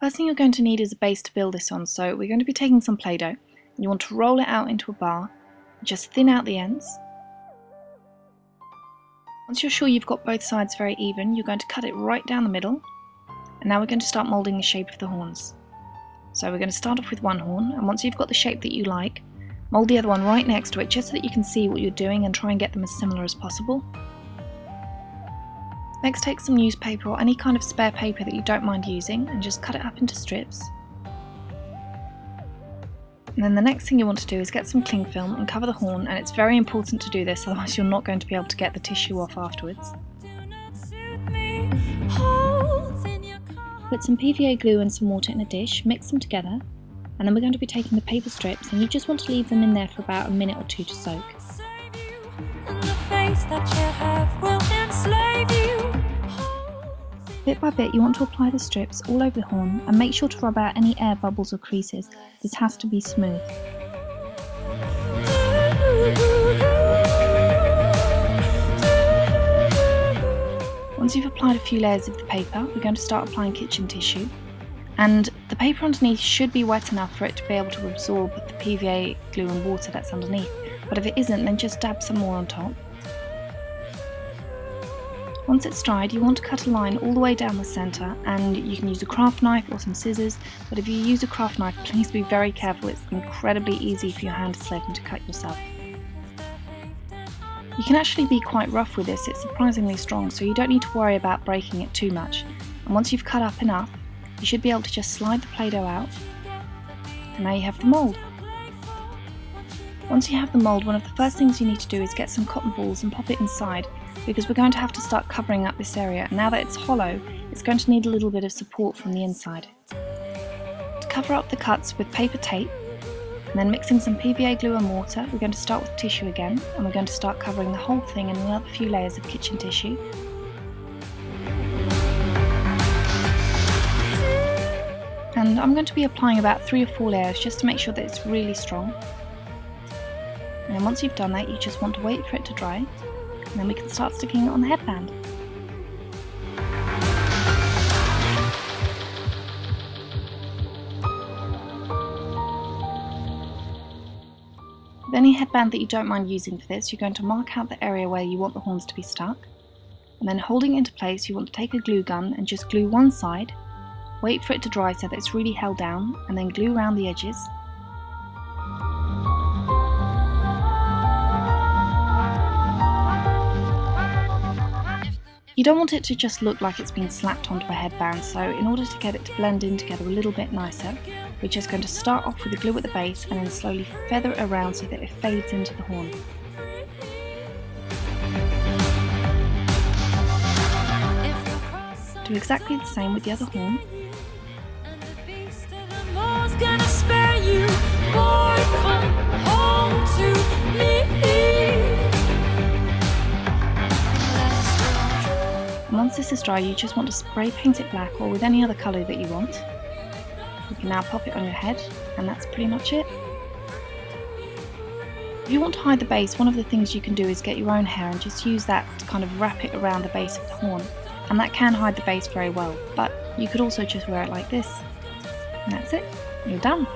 First thing you're going to need is a base to build this on, so we're going to be taking some Play-Doh. You want to roll it out into a bar, just thin out the ends. Once you're sure you've got both sides very even, you're going to cut it right down the middle, and now we're going to start moulding the shape of the horns. So we're going to start off with one horn, and once you've got the shape that you like, mould the other one right next to it just so that you can see what you're doing and try and get them as similar as possible. Next, take some newspaper or any kind of spare paper that you don't mind using and just cut it up into strips. And then the next thing you want to do is get some cling film and cover the horn, and it's very important to do this, otherwise you're not going to be able to get the tissue off afterwards. Put some PVA glue and some water in a dish, mix them together, and then we're going to be taking the paper strips, and you just want to leave them in there for about a minute or two to soak. Bit by bit you want to apply the strips all over the horn and make sure to rub out any air bubbles or creases. This has to be smooth. Once you've applied a few layers of the paper, we're going to start applying kitchen tissue. And the paper underneath should be wet enough for it to be able to absorb the PVA glue and water that's underneath. But if it isn't, then just dab some more on top. Once it's dried, you want to cut a line all the way down the centre, and you can use a craft knife or some scissors, but if you use a craft knife, please be very careful. It's incredibly easy for your hand to slip and to cut yourself. You can actually be quite rough with this, it's surprisingly strong, so you don't need to worry about breaking it too much. And once you've cut up enough, you should be able to just slide the Play-Doh out, and now you have the mould. Once you have the mould, one of the first things you need to do is get some cotton balls and pop it inside, because we're going to have to start covering up this area, and now that it's hollow, it's going to need a little bit of support from the inside. To cover up the cuts with paper tape, and then mixing some PVA glue and water, we're going to start with tissue again, and we're going to start covering the whole thing in another few layers of kitchen tissue. And I'm going to be applying about 3 or 4 layers just to make sure that it's really strong. And then once you've done that, you just want to wait for it to dry, and then we can start sticking it on the headband. With any headband that you don't mind using for this, you're going to mark out the area where you want the horns to be stuck, and then holding it into place, you want to take a glue gun and just glue one side, wait for it to dry so that it's really held down, and then glue around the edges. You don't want it to just look like it's been slapped onto a headband, so in order to get it to blend in together a little bit nicer, we're just going to start off with the glue at the base and then slowly feather it around so that it fades into the horn. Do exactly the same with the other horn. And once this is dry, you just want to spray paint it black or with any other colour that you want. You can now pop it on your head, and that's pretty much it. If you want to hide the base, one of the things you can do is get your own hair and just use that to kind of wrap it around the base of the horn, and that can hide the base very well, but you could also just wear it like this. And that's it, you're done.